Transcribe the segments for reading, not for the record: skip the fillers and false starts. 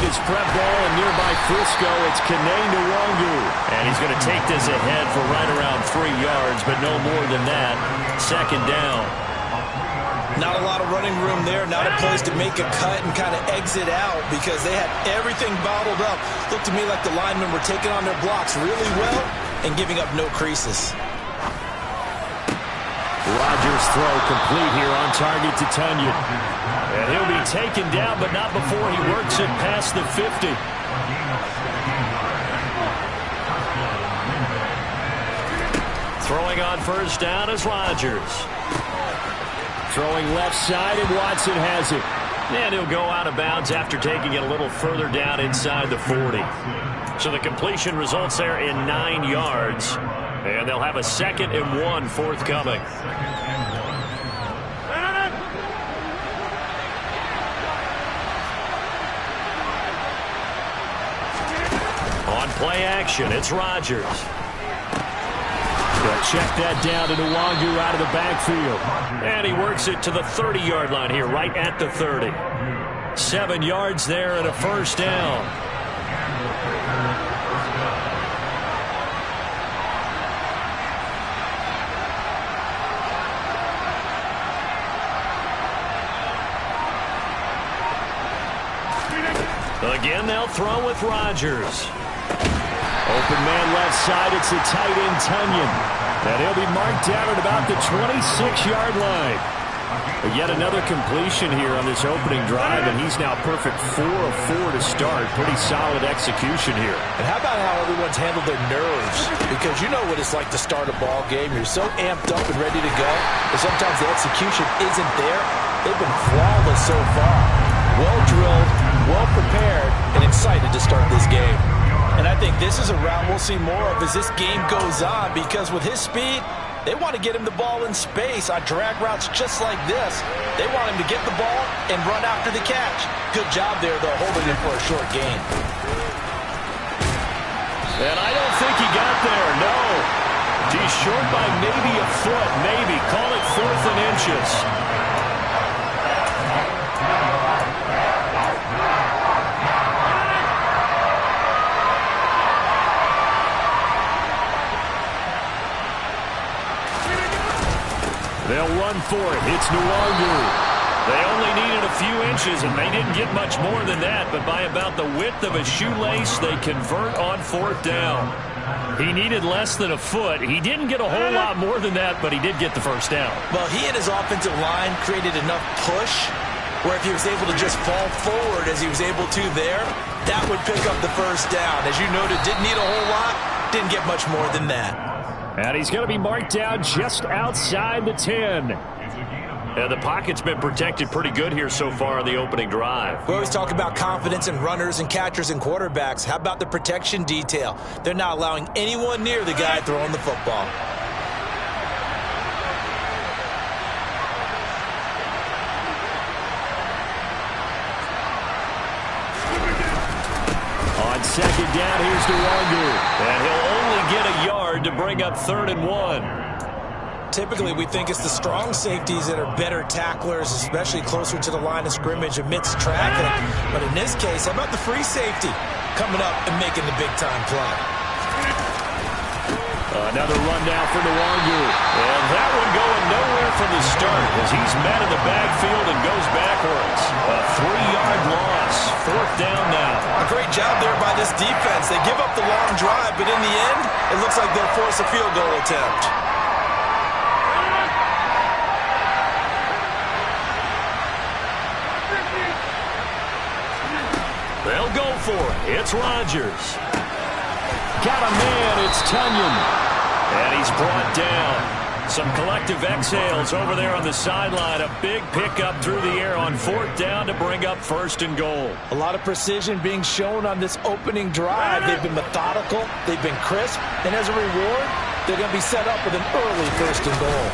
his prep ball in nearby Frisco. It's Kanane Nwangu. And he's going to take this ahead for right around 3 yards, but no more than that. Second down. Not a lot of running room there. Not a place to make a cut and kind of exit out because they had everything bottled up. Looked to me like the linemen were taking on their blocks really well and giving up no creases. Rodgers' throw complete here on target to Tunyon. And he'll be taken down, but not before he works it past the 50. Throwing on first down is Rodgers. Throwing left side, and Watson has it. And he'll go out of bounds after taking it a little further down inside the 40. So the completion results there in 9 yards. And they'll have a 2nd and 1 forthcoming. On play action, it's Rodgers. They'll check that down to Nwangu out of the backfield. And he works it to the 30-yard line here, right at the 30. 7 yards there and a first down. Again, they'll throw with Rodgers. Open man left side, it's the tight end Tunyon. And he'll be marked down at about the 26-yard line. But yet another completion here on this opening drive, and he's now perfect 4 of 4 to start. Pretty solid execution here. And how about how everyone's handled their nerves? Because you know what it's like to start a ball game. You're so amped up and ready to go, but sometimes the execution isn't there. They've been flawless so far. Well drilled, well prepared, and excited to start this game. And I think this is a route we'll see more of as this game goes on, because with his speed, they want to get him the ball in space on drag routes just like this. They want him to get the ball and run after the catch. Good job there, though, holding him for a short gain. And I don't think he got there, no. He's short by maybe a foot, maybe. Call it 4th and inches. They'll run for it. It's Nwangu. They only needed a few inches, and they didn't get much more than that. But by about the width of a shoelace, they convert on 4th down. He needed less than a foot. He didn't get a whole lot more than that, but he did get the first down. Well, he and his offensive line created enough push where if he was able to just fall forward as he was able to there, that would pick up the first down. As you noted, didn't need a whole lot, didn't get much more than that. And he's going to be marked down just outside the 10. And the pocket's been protected pretty good here so far on the opening drive. We always talk about confidence in runners and catchers and quarterbacks. How about the protection detail? They're not allowing anyone near the guy throwing the football. On second down, here's Nwangu. And he'll only get a yard to bring up 3rd and 1. Typically, we think it's the strong safeties that are better tacklers, especially closer to the line of scrimmage amidst traffic. But in this case, how about the free safety coming up and making the big-time play? Another run now for Nwangu. And that one going nowhere from the start as he's met in the backfield and goes backwards. A 3-yard loss. 4th down now. A great job there by this defense. They give up the long drive, but in the end, it looks like they'll force a field goal attempt. They'll go for it. It's Rodgers. Got a man. It's Tunyon. And he's brought down. Some collective exhales over there on the sideline. A big pickup through the air on 4th down to bring up 1st and goal. A lot of precision being shown on this opening drive. They've been methodical. They've been crisp. And as a reward, they're going to be set up with an early 1st and goal.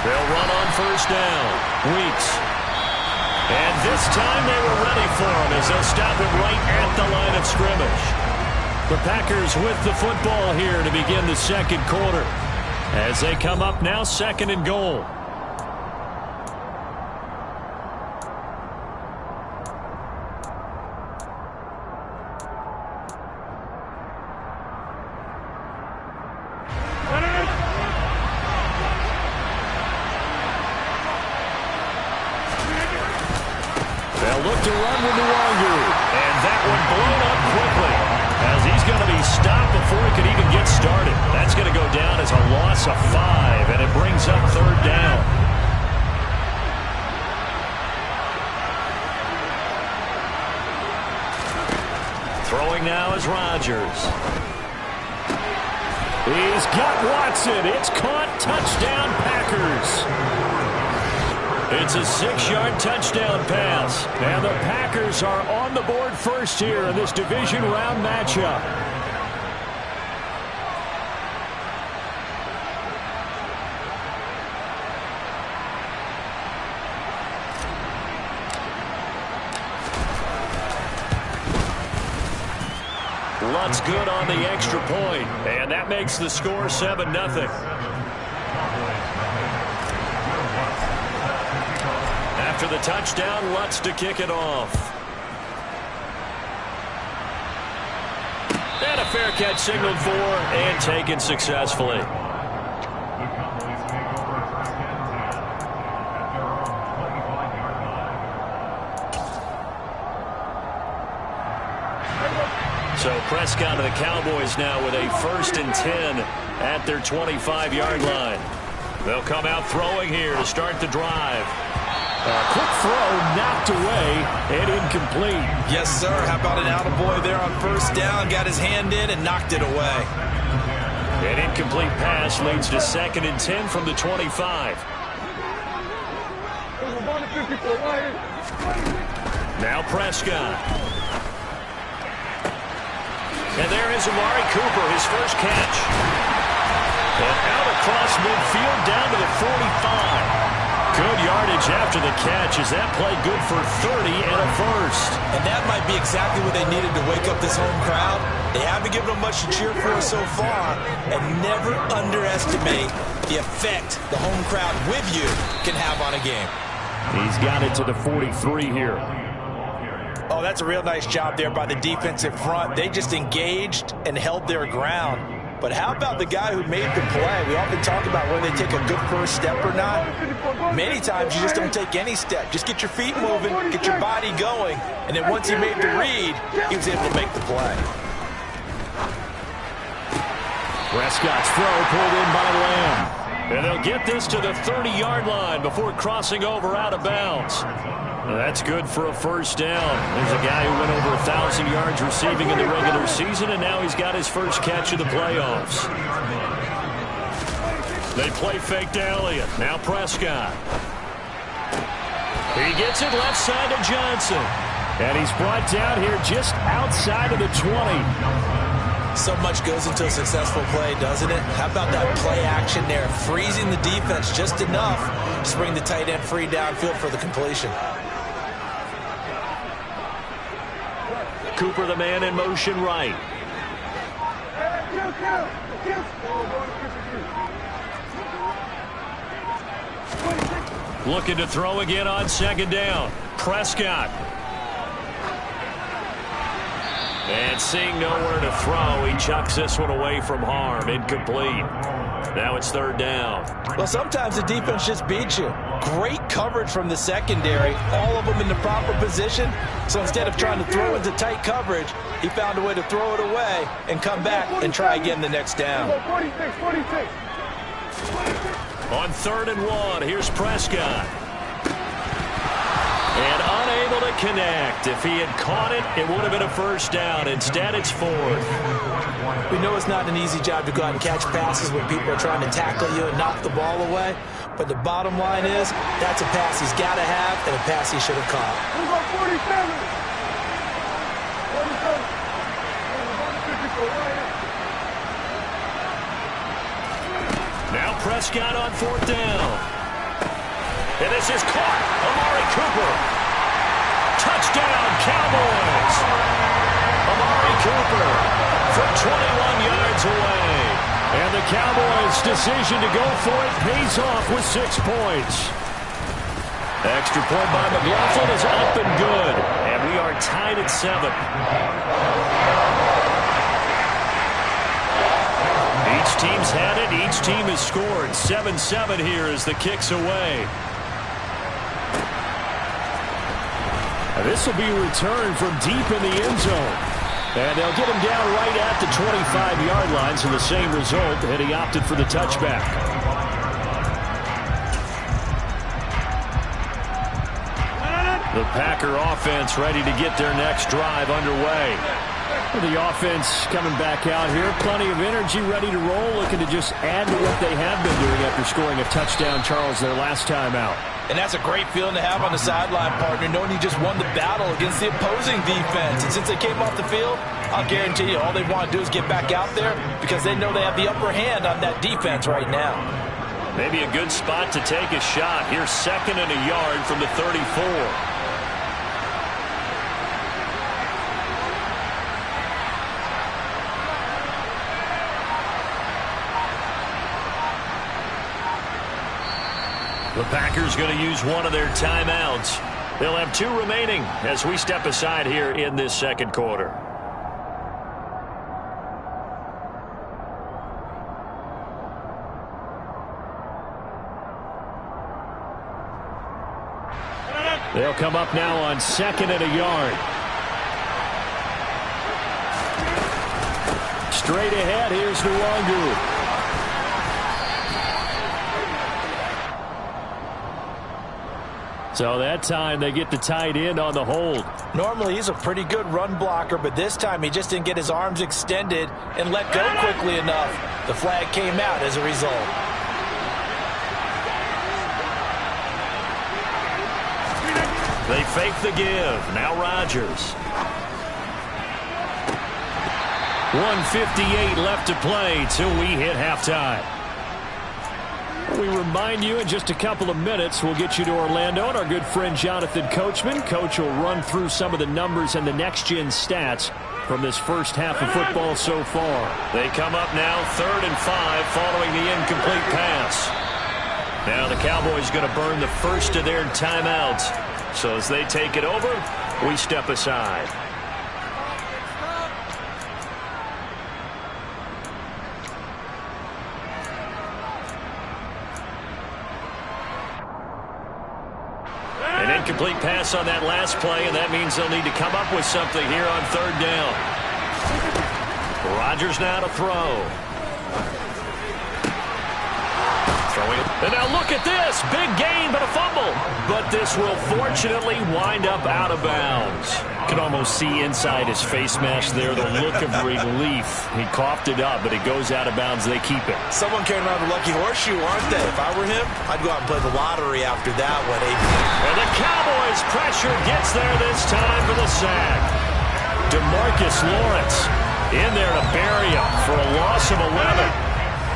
They'll run on 1st down. Weeks. And this time they were ready for him as they'll stop him right at the line of scrimmage. The Packers with the football here to begin the 2nd quarter. As they come up now, 2nd and goal. to run with Nwangu. And that one blown up quickly, as he's going to be stopped before he could even get started. That's going to go down as a loss of 5, and it brings up third down. Throwing now is Rodgers. He's got Watson. It's caught. Touchdown, Packers. It's a 6-yard touchdown pass. And the Packers are on the board first here in this division round matchup. Lutt's good on the extra point, and that makes the score 7-0. After the touchdown, Lutt's to kick it off. And a fair catch signaled for and taken successfully. So Prescott of the Cowboys now with a 1st and 10 at their 25-yard line. They'll come out throwing here to start the drive. A quick throw knocked away and incomplete. Yes, sir. How about an attaboy there on 1st down? Got his hand in and knocked it away. An incomplete pass leads to 2nd and 10 from the 25. Now Prescott. And there is Amari Cooper, his first catch. And out across midfield down to the 45. Good yardage after the catch. Is that play good for 30 and a first? And that might be exactly what they needed to wake up this home crowd. They haven't given them much to cheer for so far. And never underestimate the effect the home crowd with you can have on a game. He's got it to the 43 here. Oh, that's a real nice job there by the defensive front. They just engaged and held their ground. But how about the guy who made the play? We often talk about whether they take a good first step or not. Many times you just don't take any step. Just get your feet moving, get your body going, and then once he made the read, he was able to make the play. Prescott's throw pulled in by Lamb. And they'll get this to the 30-yard line before crossing over out of bounds. That's good for a first down. There's a guy who went over 1,000 yards receiving in the regular season, and now he's got his first catch of the playoffs. They play fake to Elliott. Now Prescott. He gets it left side to Johnson. And he's brought down here just outside of the 20. So much goes into a successful play, doesn't it? How about that play action there? Freezing the defense just enough to bring the tight end free downfield for the completion. Cooper, the man in motion right. Looking to throw again on 2nd down. Prescott. And seeing nowhere to throw, he chucks this one away from harm. Incomplete. Now it's 3rd down. Well, sometimes the defense just beats you. Great coverage from the secondary. All of them in the proper position. So instead of trying to throw into tight coverage, he found a way to throw it away and come back and try again the next down. 46. On 3rd and 1, here's Prescott. And unable to connect. If he had caught it, it would have been a first down. Instead, it's 4th. We know it's not an easy job to go out and catch passes when people are trying to tackle you and knock the ball away. But the bottom line is, that's a pass he's got to have and a pass he should have caught. Now Prescott on 4th down. And this is caught. Amari Cooper. Touchdown, Cowboys. Amari Cooper from 21 yards away. And the Cowboys' decision to go for it pays off with 6 points. Extra point by McLaughlin is up and good. And we are tied at 7. Each team's had it. Each team has scored. 7-7 here as the kick's away. This will be a return from deep in the end zone. And they'll get him down right at the 25-yard line, so the same result, and he opted for the touchback. The Packer offense ready to get their next drive underway. The offense coming back out here. Plenty of energy, ready to roll, looking to just add to what they have been doing after scoring a touchdown, Charles, their last time out. And that's a great feeling to have on the sideline, partner, knowing you just won the battle against the opposing defense. And since they came off the field, I'll guarantee you all they want to do is get back out there because they know they have the upper hand on that defense right now. Maybe a good spot to take a shot. Here's 2nd and a yard from the 34. The Packers going to use one of their timeouts. They'll have 2 remaining as we step aside here in this second quarter. They'll come up now on 2nd and a yard. Straight ahead, here's Nwangu. So that time they get the tight end on the hold. Normally he's a pretty good run blocker, but this time he just didn't get his arms extended and let go quickly enough. The flag came out as a result. They fake the give. Now Rodgers. 1:58 left to play till we hit halftime. We remind you in just a couple of minutes we'll get you to Orlando and our good friend Jonathan Coachman. Coach will run through some of the numbers and the next-gen stats from this first half of football so far. They come up now 3rd and 5 following the incomplete pass. Now the Cowboys going to burn the first of their timeouts. So as they take it over, we step aside. Incomplete pass on that last play, and that means they'll need to come up with something here on 3rd down. Rodgers now to throw. Throwing it. And now look at this. Big gain, but a fumble. But this will fortunately wind up out of bounds. You can almost see inside his face mask there the look of relief. He coughed it up, but it goes out of bounds. They keep it. Someone carrying around a lucky horseshoe, aren't they? If I were him, I'd go out and play the lottery after that one. And the Cowboys pressure gets there this time for the sack. DeMarcus Lawrence in there to bury him for a loss of 11.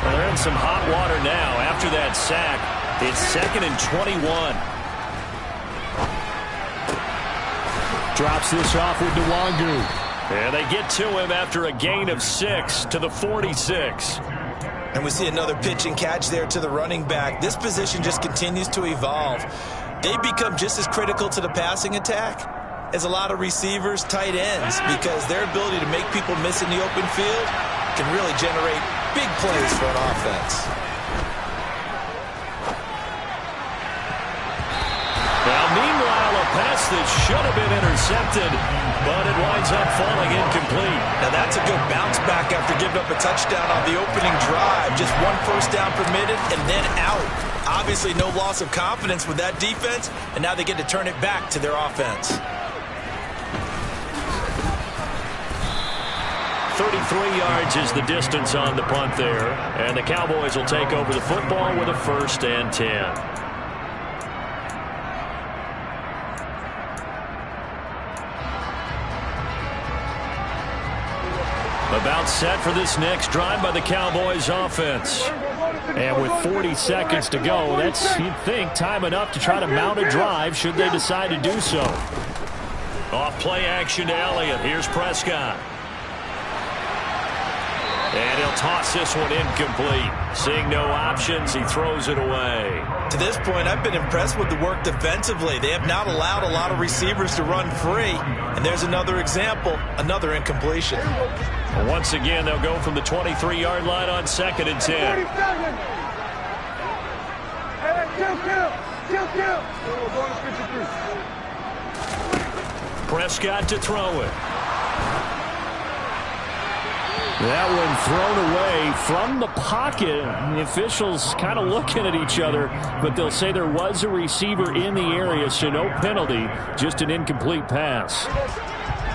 Well, they're in some hot water now after that sack. It's 2nd and 21. Drops this off with Nwangu. And they get to him after a gain of 6 to the 46. And we see another pitch and catch there to the running back. This position just continues to evolve. They become just as critical to the passing attack as a lot of receivers, tight ends, because their ability to make people miss in the open field can really generate big plays for an offense. Now, meanwhile, a pass that should have been intercepted, but it winds up falling incomplete. Now, that's a good bounce back after giving up a touchdown on the opening drive. Just 1 first down permitted and then out. Obviously, no loss of confidence with that defense, and now they get to turn it back to their offense. 33 yards is the distance on the punt there, and the Cowboys will take over the football with a 1st and 10. About set for this next drive by the Cowboys offense. And with 40 seconds to go, that's, you'd think, time enough to try to mount a drive should they decide to do so. Off play action to Elliott. Here's Prescott. And he'll toss this one incomplete. Seeing no options, he throws it away. To this point, I've been impressed with the work defensively. They have not allowed a lot of receivers to run free. And there's another example, another incompletion. Well, once again, they'll go from the 23-yard line on 2nd and 10. Prescott to throw it. That one thrown away from the pocket. The officials kind of looking at each other, but they'll say there was a receiver in the area, so no penalty, just an incomplete pass.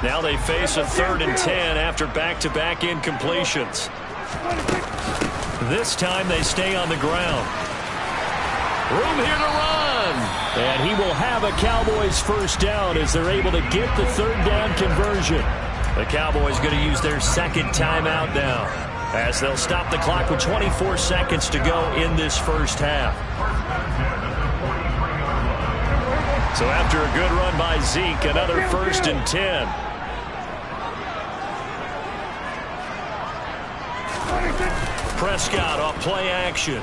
Now they face a 3rd and 10 after back-to-back incompletions. This time they stay on the ground. Room here to run. And he will have a Cowboys first down as they're able to get the 3rd down conversion. The Cowboys going to use their 2nd timeout now as they'll stop the clock with 24 seconds to go in this first half. So after a good run by Zeke, another 1st and 10. Prescott off play action.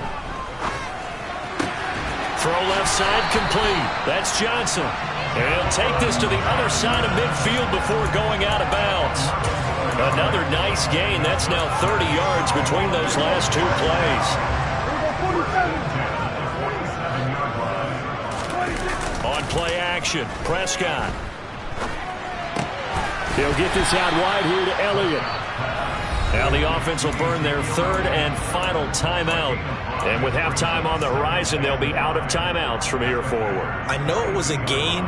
Throw left side complete. That's Johnson. And he'll take this to the other side of midfield before going out of bounds. Another nice gain. That's now 30 yards between those last 2 plays. On play action, Prescott. They'll get this out wide here to Elliott. Now the offense will burn their 3rd and final timeout. And with halftime on the horizon, they'll be out of timeouts from here forward. I know it was a gain,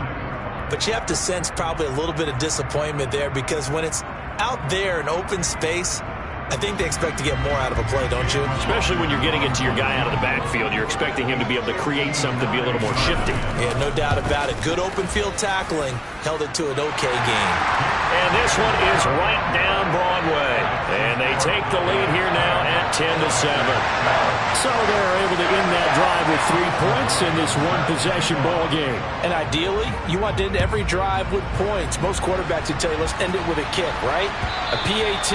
but you have to sense probably a little bit of disappointment there because when it's out there in open space, I think they expect to get more out of a play, don't you? Especially when you're getting it to your guy out of the backfield. You're expecting him to be able to create something, be a little more shifty. Yeah, no doubt about it. Good open field tackling held it to an okay game. And this one is right down Broadway. And they take the lead here now at 10-7. So they're able to end that drive with 3 points in this one-possession ball game. And ideally, you want to end every drive with points. Most quarterbacks would tell you, let's end it with a kick, right? A PAT,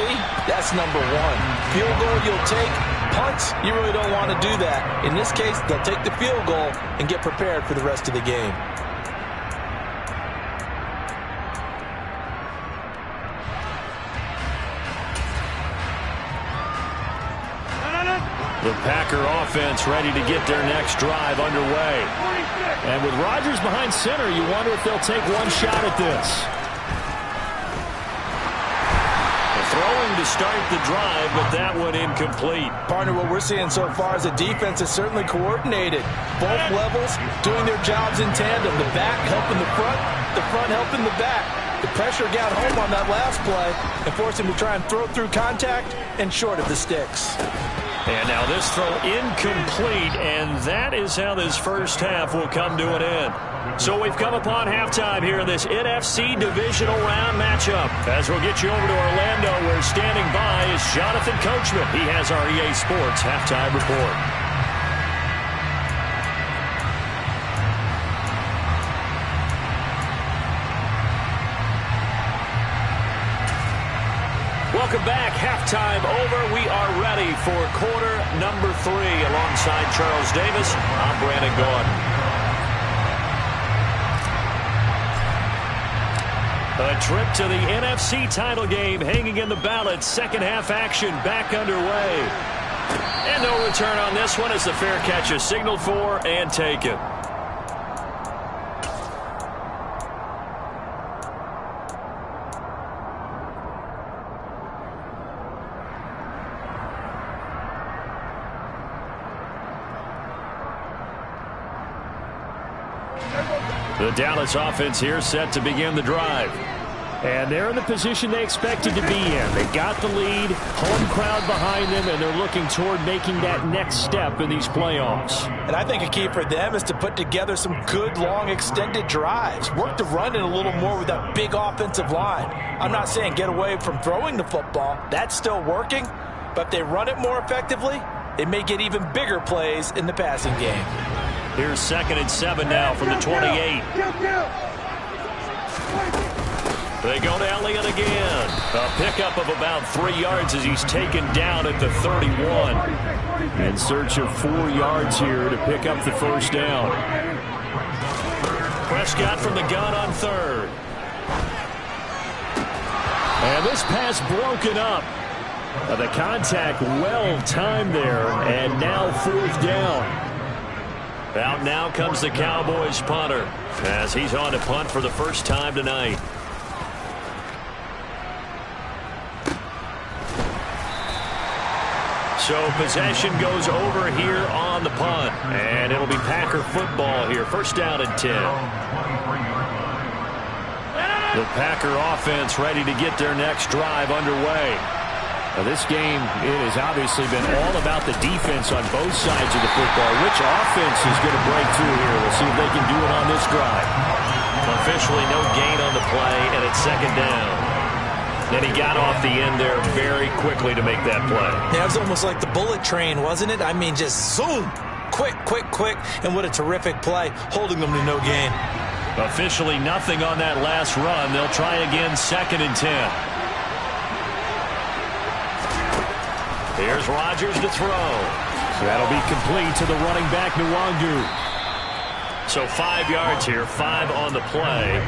that's number 1. Field goal you'll take. Punts, you really don't want to do that. In this case, they'll take the field goal and get prepared for the rest of the game. The Packer offense ready to get their next drive underway. And with Rodgers behind center, you wonder if they'll take one shot at this. Throwing to start the drive, but that one incomplete. Partner, what we're seeing so far is the defense is certainly coordinated. Both levels doing their jobs in tandem. The back helping the front helping the back. The pressure got home on that last play and forced him to try and throw through contact and short of the sticks. And now this throw incomplete, and that is how this first half will come to an end. So we've come upon halftime here in this NFC Divisional Round matchup. As we'll get you over to Orlando, where standing by is Jonathan Coachman. He has our EA Sports Halftime Report. Welcome back. Halftime over. We are ready for quarter number 3. Alongside Charles Davis, I'm Brandon Gordon. A trip to the NFC title game hanging in the balance. Second half action back underway. And no return on this one as the fair catch is signaled for and taken. The Dallas offense here set to begin the drive. And they're in the position they expected to be in. They got the lead, home crowd behind them, and they're looking toward making that next step in these playoffs. And I think a key for them is to put together some good, long, extended drives. Work the run in a little more with that big offensive line. I'm not saying get away from throwing the football. That's still working. But if they run it more effectively, they may get even bigger plays in the passing game. Here's 2nd and 7 now from the 28. They go to Elliott again. A pickup of about 3 yards as he's taken down at the 31. In search of 4 yards here to pick up the first down. Prescott from the gun on 3rd. And this pass broken up. The contact well timed there, and now 4th down. Out now comes the Cowboys punter as he's on to punt for the first time tonight. So possession goes over here on the punt. And it'll be Packer football here. First down and 10. The Packer offense ready to get their next drive underway. Now this game, it has obviously been all about the defense on both sides of the football. Which offense is going to break through here? We'll see if they can do it on this drive. Officially no gain on the play, and it's second down. And he got off the end there very quickly to make that play. Yeah, it was almost like the bullet train, wasn't it? I mean, just zoom. Quick, quick, quick. And what a terrific play, holding them to no gain. Officially nothing on that last run. They'll try again, second and 10. Here's Rodgers to throw. That'll be complete to the running back, Nwangu. So 5 yards here, 5 on the play.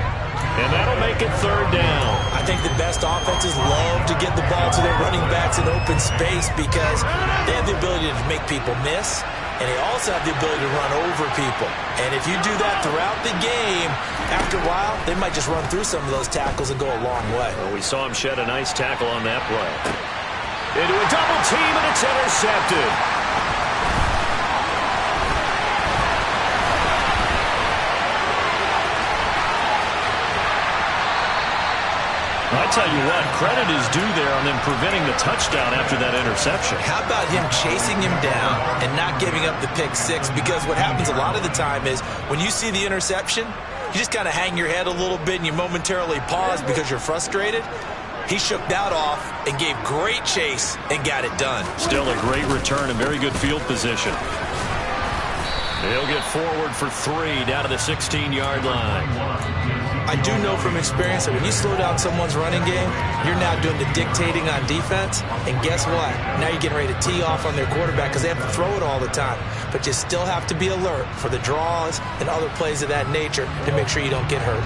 And that'll make it third down. I think the best offenses love to get the ball to their running backs in open space because they have the ability to make people miss, and they also have the ability to run over people. And if you do that throughout the game, after a while, they might just run through some of those tackles and go a long way. Well, we saw him shed a nice tackle on that play. Into a double team, and it's intercepted. I tell you what, credit is due there on them preventing the touchdown after that interception. How about him chasing him down and not giving up the pick six? Because what happens a lot of the time is when you see the interception, you just kind of hang your head a little bit and you momentarily pause because you're frustrated. He shook that off and gave great chase and got it done. Still a great return and very good field position. He'll get forward for 3 down to the 16-yard line. I do know from experience that when you slow down someone's running game, you're now doing the dictating on defense. And guess what? Now you're getting ready to tee off on their quarterback because they have to throw it all the time. But you still have to be alert for the draws and other plays of that nature to make sure you don't get hurt.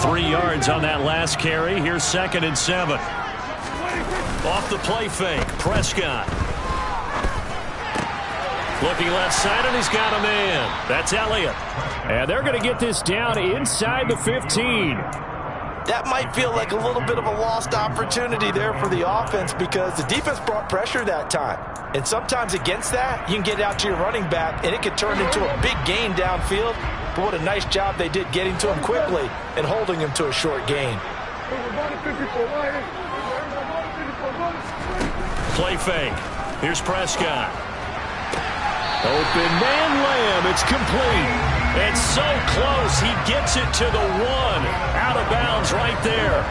3 yards on that last carry. Here's second and 7. Off the play fake, Prescott. Looking left side, and he's got a man. That's Elliott. And they're going to get this down inside the 15. That might feel like a little bit of a lost opportunity there for the offense because the defense brought pressure that time. And sometimes against that, you can get out to your running back, and it could turn into a big gain downfield. But what a nice job they did getting to him quickly and holding him to a short gain. Play fake. Here's Prescott. Open man Lamb. It's complete. It's so close. He gets it to the 1. Out of bounds right there.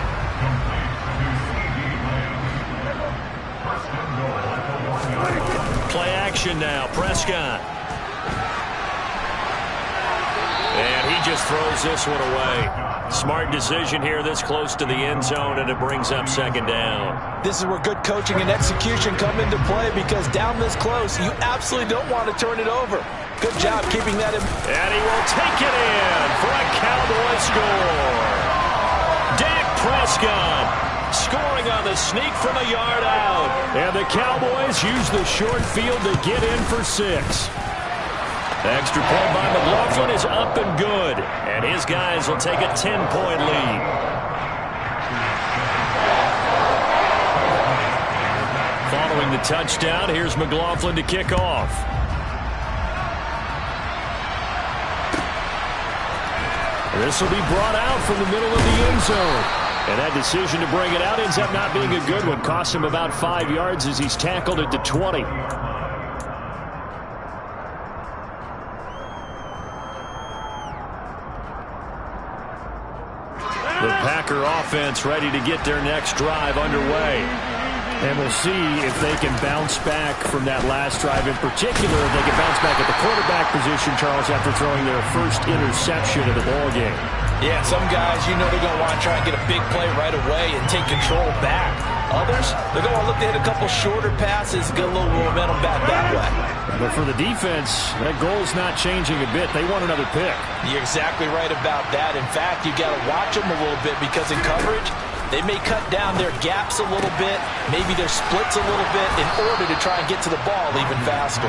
Play action now. Prescott. And he just throws this one away. Smart decision here this close to the end zone, and it brings up second down. This is where good coaching and execution come into play because down this close, you absolutely don't want to turn it over. Good job keeping that in. And he will take it in for a Cowboy score. Dak Prescott scoring on the sneak from a yard out. And the Cowboys use the short field to get in for 6. Extra point by McLaughlin is up and good. And his guys will take a 10-point lead. Following the touchdown, here's McLaughlin to kick off. This will be brought out from the middle of the end zone. And that decision to bring it out ends up not being a good one. Cost him about 5 yards as he's tackled at the 20. The Packer offense ready to get their next drive underway. And we'll see if they can bounce back from that last drive. In particular, if they can bounce back at the quarterback position, Charles, after throwing their first interception of the ballgame. Yeah, some guys, you know they're going to want to try and get a big play right away and take control back. Others, they're going to look to hit a couple shorter passes and get a little momentum back that way. But for the defense, that goal's not changing a bit. They want another pick. You're exactly right about that. In fact, you got to watch them a little bit because in coverage, they may cut down their gaps a little bit, maybe their splits a little bit in order to try and get to the ball even faster.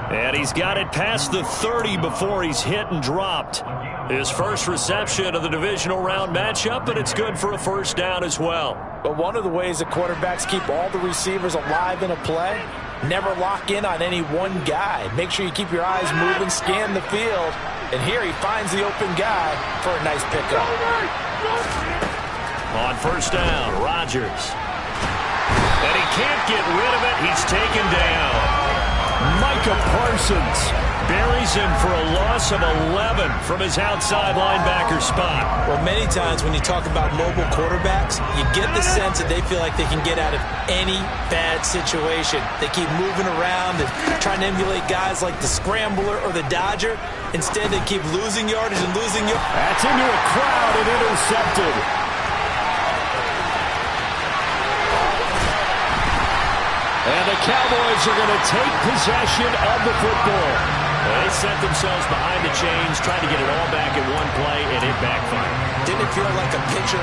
And he's got it past the 30 before he's hit and dropped. His first reception of the divisional round matchup, and it's good for a first down as well. But one of the ways that quarterbacks keep all the receivers alive in a play Never lock in on any one guy. Make sure you keep your eyes moving, scan the field. And here he finds the open guy for a nice pickup. On first down, Rodgers. And he can't get rid of it. He's taken down. Micah Parsons buries him for a loss of 11 from his outside linebacker spot. Well, many times when you talk about mobile quarterbacks, you get the sense that they feel like they can get out of any bad situation. They keep moving around and trying to emulate guys like the Scrambler or the Dodger. Instead, they keep losing yardage and losing yardage. That's into a crowd and intercepted. And the Cowboys are going to take possession of the football. They set themselves behind the chains, trying to get it all back in one play, and it backfired. Didn't it feel like a pitcher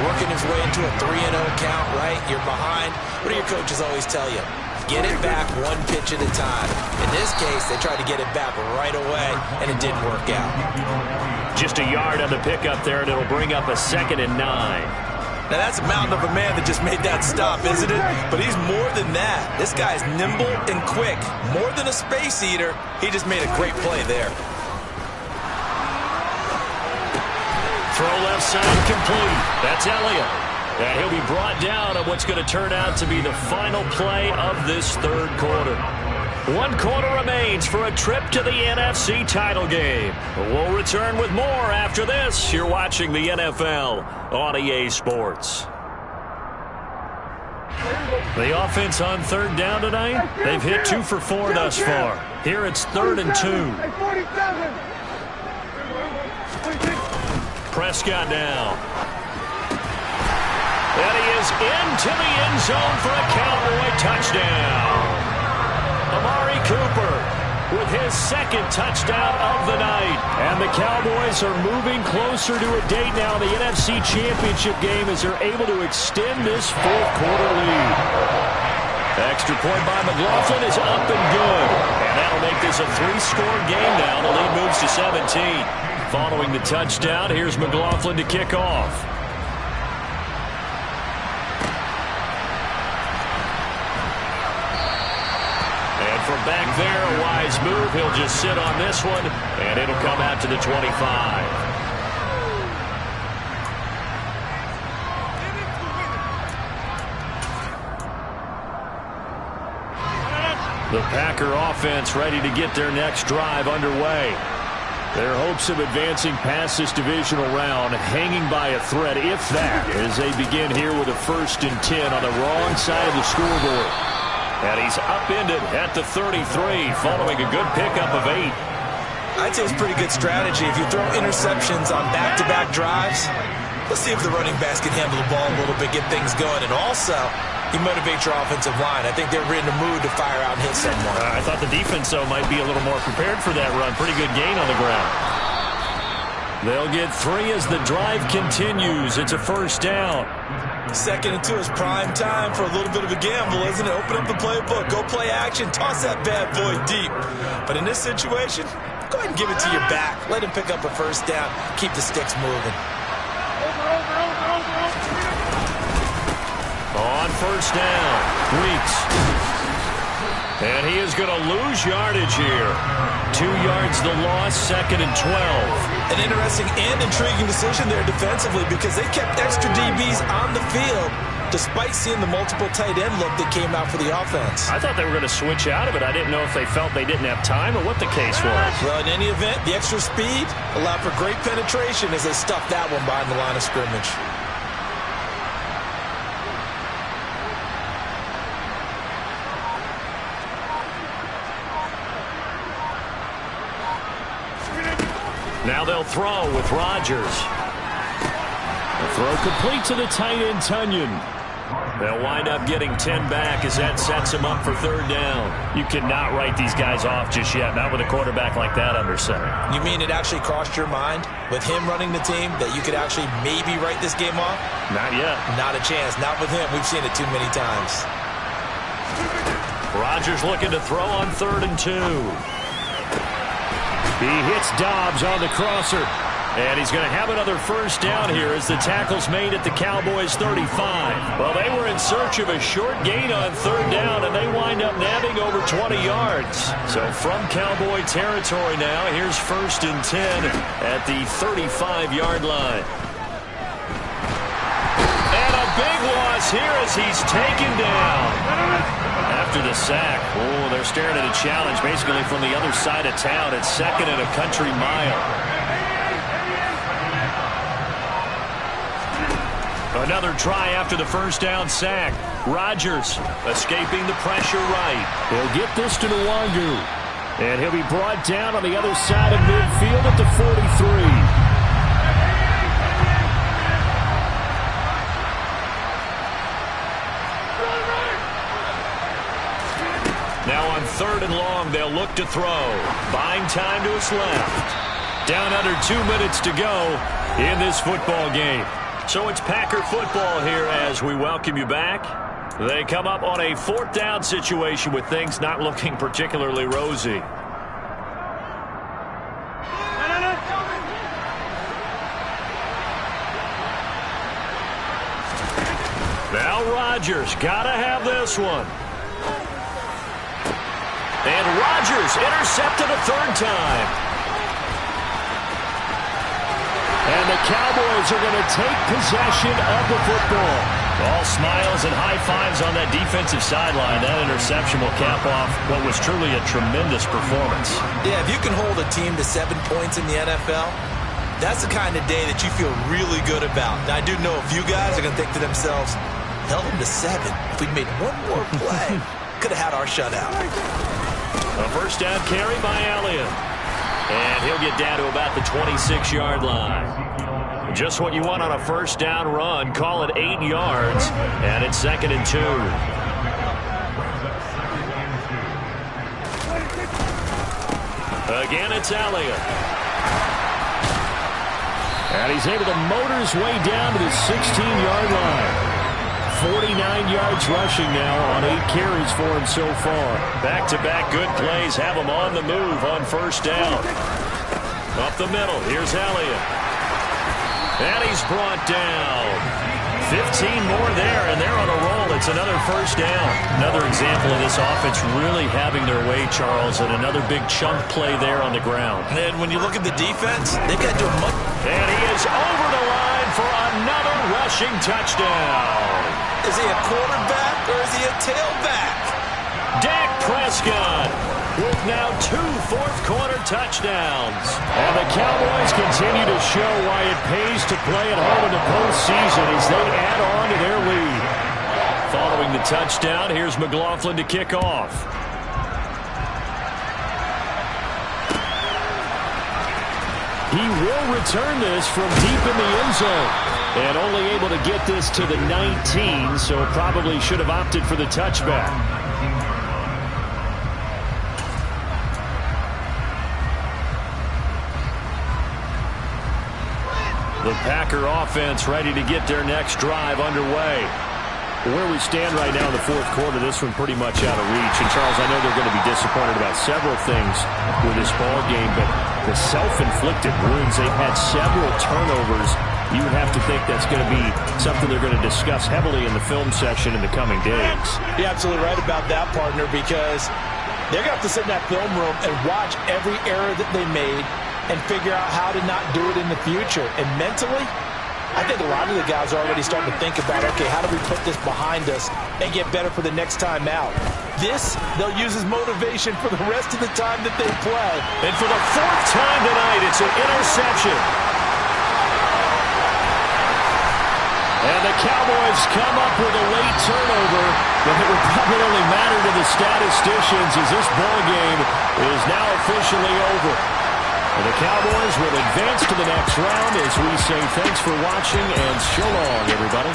working his way into a 3-0 count, right? You're behind. What do your coaches always tell you? Get it back one pitch at a time. In this case, they tried to get it back right away, and it didn't work out. Just a yard on the pickup there, and it'll bring up a 2nd and 9. Now, that's a mountain of a man that just made that stop, isn't it? But he's more than that. This guy's nimble and quick. More than a space eater, he just made a great play there. Throw left side complete. That's Elliott. And he'll be brought down on what's going to turn out to be the final play of this third quarter. 1 quarter remains for a trip to the NFC title game. We'll return with more after this. You're watching the NFL on EA Sports. The offense on third down tonight, they've hit 2 for 4 thus far. Here it's 3rd and 2. Prescott down. And he is into the end zone for a Cowboy touchdown. Amari Cooper with his 2nd touchdown of the night. And the Cowboys are moving closer to a date now in the NFC Championship game as they're able to extend this 4th quarter lead. Extra point by McLaughlin is up and good. And that'll make this a 3-score game now. The lead moves to 17. Following the touchdown, here's McLaughlin to kick off. From back there, a wise move. He'll just sit on this one, and it'll come out to the 25. The Packer offense ready to get their next drive underway. Their hopes of advancing past this divisional round hanging by a thread, if that, as they begin here with a 1st and 10 on the wrong side of the scoreboard. And he's upended at the 33 following a good pickup of 8. I'd say it's pretty good strategy. If you throw interceptions on back-to-back drives, let's see if the running backs can handle the ball a little bit, get things going. And also, you motivate your offensive line. I think they're in the mood to fire out and hit someone. I thought the defense, though, might be a little more prepared for that run. Pretty good gain on the ground. They'll get 3 as the drive continues. It's a 1st down. 2nd and 2 is prime time for a little bit of a gamble, isn't it? Open up the playbook, go play action, toss that bad boy deep. But in this situation, go ahead and give it to your back. Let him pick up a 1st down. Keep the sticks moving. On 1st down, Weeks. And he is going to lose yardage here. 2 yards the loss, 2nd and 12. An interesting and intriguing decision there defensively because they kept extra DBs on the field despite seeing the multiple tight end look that came out for the offense. I thought they were going to switch out of it. I didn't know if they felt they didn't have time or what the case was. Well, in any event, the extra speed allowed for great penetration as they stuffed that one behind the line of scrimmage. Now they'll throw with Rodgers. The throw complete to the tight end, Tunyon. They'll wind up getting 10 back as that sets him up for 3rd down. You cannot write these guys off just yet, not with a quarterback like that under center. You mean it actually crossed your mind with him running the team that you could actually maybe write this game off? Not yet. Not a chance. Not with him. We've seen it too many times. Rodgers looking to throw on 3rd and 2. He hits Dobbs on the crosser. And he's going to have another first down here as the tackle's made at the Cowboys' 35. Well, they were in search of a short gain on third down, and they wind up nabbing over 20 yards. So from Cowboy territory now, here's 1st and 10 at the 35-yard line. And a big loss here as he's taken down. After the sack, oh, they're staring at a challenge basically from the other side of town. It's 2nd and a country mile. Another try after the first down sack. Rodgers escaping the pressure right. He'll get this to Nwangu. And he'll be brought down on the other side of midfield at the 43. Now on 3rd and long, they'll look to throw. Buying time to his left. Down under 2 minutes to go in this football game. So it's Packer football here as we welcome you back. They come up on a 4th down situation with things not looking particularly rosy. Now Rodgers, gotta have this one. And Rodgers intercepted a 3rd time. And the Cowboys are going to take possession of the football. All smiles and high fives on that defensive sideline. That interception will cap off what was truly a tremendous performance. Yeah, if you can hold a team to 7 points in the NFL, that's the kind of day that you feel really good about. Now, I do know a few guys are going to think to themselves, held them to 7. If we'd made one more play, could have had our shutout. A first down carry by Elliott. And he'll get down to about the 26-yard line. Just what you want on a first down run. Call it 8 yards. And it's 2nd and 2. Again, it's Elliott. And he's able to motor his way down to the 16-yard line. 49 yards rushing now on 8 carries for him so far. Back-to-back good plays have him on the move on first down. Up the middle, here's Elliott. And he's brought down. 15 more there, and they're on a roll. It's another first down. Another example of this offense really having their way, Charles, and another big chunk play there on the ground. And when you look at the defense, they've got to do a much... And he is over the line for another rushing touchdown. Is he a quarterback or is he a tailback? Dak Prescott with now 2 fourth-quarter touchdowns. And the Cowboys continue to show why it pays to play at home in the postseason as they add on to their lead. Following the touchdown, here's McLaughlin to kick off. He will return this from deep in the end zone. And only able to get this to the 19, so probably should have opted for the touchback. The Packer offense ready to get their next drive underway. Where we stand right now in the 4th quarter, this one pretty much out of reach. And, Charles, I know they're going to be disappointed about several things with this ball game, but the self-inflicted wounds, they've had several turnovers. You would have to think that's going to be something they're going to discuss heavily in the film session in the coming days. You're absolutely right about that, partner, because they're going to have to sit in that film room and watch every error that they made and figure out how to not do it in the future. And mentally, I think a lot of the guys are already starting to think about, okay, how do we put this behind us and get better for the next time out? This, they'll use as motivation for the rest of the time that they play. And for the 4th time tonight, it's an interception. And the Cowboys come up with a late turnover, but it will probably only matter to the statisticians as this ball game is now officially over. And the Cowboys will advance to the next round as we say thanks for watching and so long, everybody.